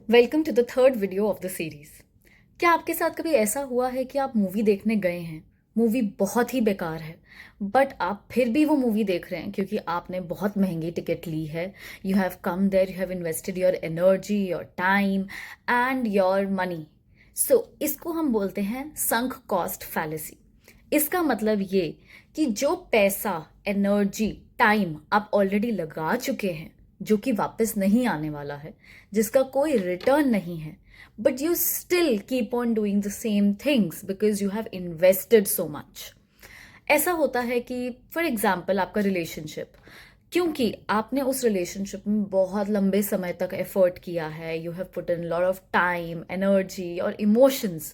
Welcome to the third video of the series. क्या आपके साथ कभी ऐसा हुआ है कि आप मूवी देखने गए हैं, मूवी बहुत ही बेकार है, बट आप फिर भी वो मूवी देख रहे हैं क्योंकि आपने बहुत महंगी टिकट ली है। You have come there, you have invested your energy, your time and your money. So इसको हम बोलते हैं संक कॉस्ट फैलेसी। इसका मतलब ये कि जो पैसा, एनर्जी, टाइम आप ऑलरेडी लगा चुके हैं, जो कि वापस नहीं आने वाला है, जिसका कोई रिटर्न नहीं है, but you still keep on doing the same things because you have invested so much. ऐसा होता है कि फॉर एग्जाम्पल आपका रिलेशनशिप, क्योंकि आपने उस रिलेशनशिप में बहुत लंबे समय तक एफर्ट किया है, you have put in lot of time, energy और इमोशंस,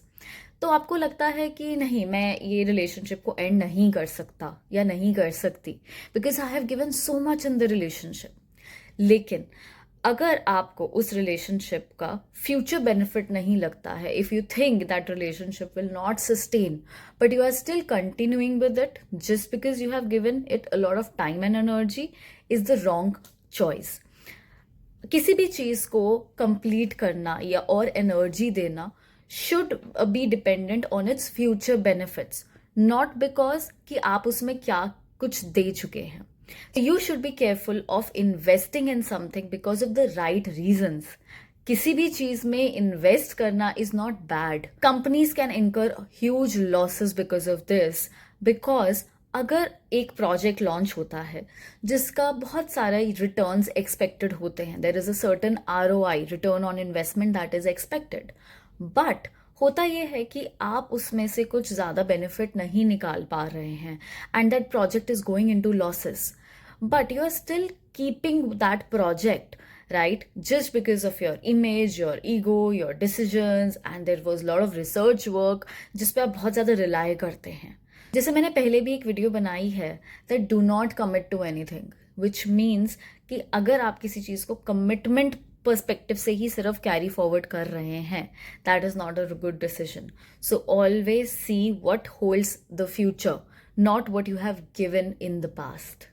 तो आपको लगता है कि नहीं, मैं ये रिलेशनशिप को एंड नहीं कर सकता या नहीं कर सकती because I have given so much in the relationship. लेकिन अगर आपको उस रिलेशनशिप का फ्यूचर बेनिफिट नहीं लगता है, if you think that relationship will not sustain but you are still continuing with it just because you have given it a lot of time and energy, is the wrong choice. किसी भी चीज को complete करना या और energy देना should be dependent on its future benefits, not because कि आप उसमें क्या कुछ दे चुके हैं। You should be careful of investing in something because of the right reasons. किसी भी चीज में इन्वेस्ट करना is not bad. Companies can incur huge losses because of this, because अगर एक प्रोजेक्ट लॉन्च होता है जिसका बहुत सारे रिटर्न्स एक्सपेक्टेड होते हैं, there is a certain ROI, return on investment, that is expected, but होता यह है कि आप उसमें से कुछ ज़्यादा बेनिफिट नहीं निकाल पा रहे हैं and that project is going into losses, but you are still keeping that project, right, just because of your image, your ego, your decisions, and there was a lot of research work जिस पे आप बहुत ज़्यादा rely करते हैं। जैसे मैंने पहले भी एक वीडियो बनाई है, that do not commit to anything, which means कि अगर आप किसी चीज़ को कमिटमेंट पर्सपेक्टिव से ही सिर्फ कैरी फॉरवर्ड कर रहे हैं, that is not a good decision. So always see what holds the future, not what you have given in the past.